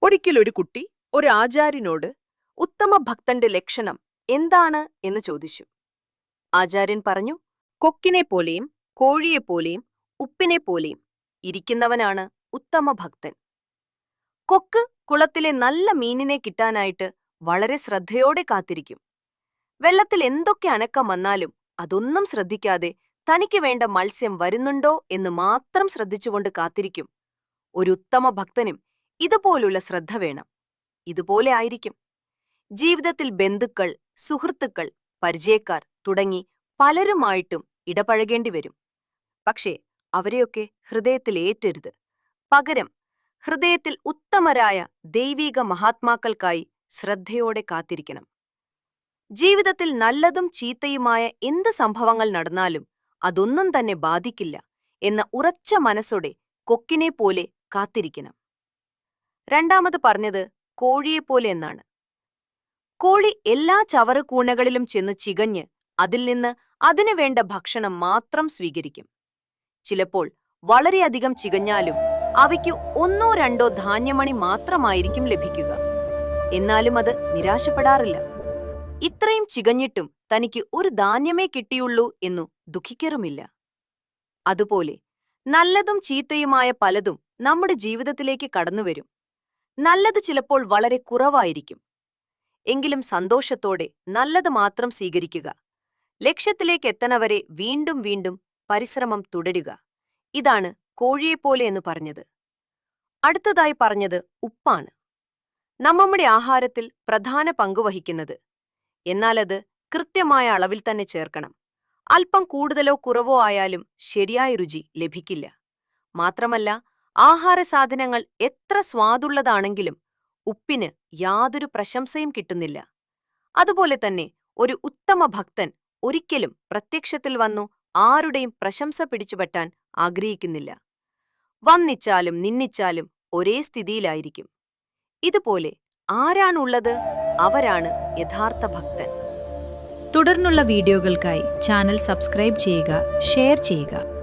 ഒരിക്കലൊരു കുട്ടി ഒരു ആചാര്യനോട് ഉത്തമ ഭക്തന്റെ ലക്ഷണം എന്താണ് എന്ന് ചോദിച്ചു. ആചാര്യൻ പറഞ്ഞു, കൊക്കിനെപ്പോലെയും കോഴിയെപ്പോലെയും ഉപ്പിനെപ്പോലെയും ഇരിക്കുന്നവനാണ് ഉത്തമ ഭക്തൻ. കൊക്ക് കുളത്തിലെ നല്ല മീനിനെ കിട്ടാനായിട്ട് വളരെ ശ്രദ്ധയോടെ കാത്തിരിക്കും. വെള്ളത്തിൽ എന്തൊക്കെ അനക്കം വന്നാലും അതൊന്നും ശ്രദ്ധിക്കാതെ തനിക്ക് വേണ്ട മത്സ്യം വരുന്നുണ്ടോ എന്ന് മാത്രം ശ്രദ്ധിച്ചുകൊണ്ട് കാത്തിരിക്കും. ഒരു ഉത്തമ ഭക്തനും ഇതുപോലുള്ള ശ്രദ്ധ വേണം. ഇതുപോലെ ആയിരിക്കും ജീവിതത്തിൽ ബന്ധുക്കൾ, സുഹൃത്തുക്കൾ, പരിചയക്കാർ തുടങ്ങി പലരുമായിട്ടും ഇടപഴകേണ്ടി വരും. പക്ഷേ അവരെയൊക്കെ ഹൃദയത്തിൽ ഏറ്റരുത്. പകരം ഹൃദയത്തിൽ ഉത്തമരായ ദൈവീക മഹാത്മാക്കൾക്കായി ശ്രദ്ധയോടെ കാത്തിരിക്കണം. ജീവിതത്തിൽ നല്ലതും ചീത്തയുമായ എന്ത് സംഭവങ്ങൾ നടന്നാലും അതൊന്നും തന്നെ ബാധിക്കില്ല എന്ന ഉറച്ച മനസ്സോടെ കൊക്കിനെപ്പോലെ കാത്തിരിക്കണം. രണ്ടാമത് പറഞ്ഞത് കോഴിയെപ്പോലെ എന്നാണ്. കോഴി എല്ലാ ചവറുകൂണകളിലും ചെന്ന് ചികഞ്ഞ് അതിൽ നിന്ന് അതിനു വേണ്ട ഭക്ഷണം മാത്രം സ്വീകരിക്കും. ചിലപ്പോൾ വളരെയധികം ചികഞ്ഞാലും അവയ്ക്ക് ഒന്നോ രണ്ടോ ധാന്യമണി മാത്രമായിരിക്കും ലഭിക്കുക. എന്നാലും അത് നിരാശപ്പെടാറില്ല. ഇത്രയും ചികഞ്ഞിട്ടും തനിക്ക് ഒരു ധാന്യമേ കിട്ടിയുള്ളൂ എന്നു ദുഃഖിക്കറുമില്ല. അതുപോലെ നല്ലതും ചീത്തയുമായ പലതും നമ്മുടെ ജീവിതത്തിലേക്ക് കടന്നുവരും. നല്ലത് ചിലപ്പോൾ വളരെ കുറവായിരിക്കും. എങ്കിലും സന്തോഷത്തോടെ നല്ലത് മാത്രം സ്വീകരിക്കുക. ലക്ഷ്യത്തിലേക്ക് എത്തണവരെ വീണ്ടും വീണ്ടും പരിശ്രമം തുടരുക. ഇതാണ് കോഴിയെപ്പോലെ എന്ന് പറഞ്ഞത്. അടുത്തതായി പറഞ്ഞത് ഉപ്പാണ്. നമ്മുടെ ആഹാരത്തിൽ പ്രധാന പങ്കുവഹിക്കുന്നത്. എന്നാൽ അത് കൃത്യമായ അളവിൽ തന്നെ ചേർക്കണം. അല്പം കൂടുതലോ കുറവോ ആയാലും ശരിയായ രുചി ലഭിക്കില്ല. മാത്രമല്ല, ആഹാരസാധനങ്ങൾ എത്ര സ്വാദുള്ളതാണെങ്കിലും ഉപ്പിന് യാതൊരു പ്രശംസയും കിട്ടുന്നില്ല. അതുപോലെ തന്നെ ഒരു ഉത്തമ ഭക്തൻ ഒരിക്കലും പ്രത്യക്ഷത്തിൽ വന്നു ആരുടെയും പ്രശംസ പിടിച്ചുപറ്റാൻ ആഗ്രഹിക്കുന്നില്ല. വന്നിച്ചാലും നിന്നിച്ചാലും ഒരേ സ്ഥിതിയിലായിരിക്കും. ഇതുപോലെ ആരാണുള്ളത് അവരാണ് യഥാർത്ഥ ഭക്തൻ. തുടർന്നുള്ള വീഡിയോകൾക്കായി ചാനൽ സബ്സ്ക്രൈബ് ചെയ്യുക, ഷെയർ ചെയ്യുക.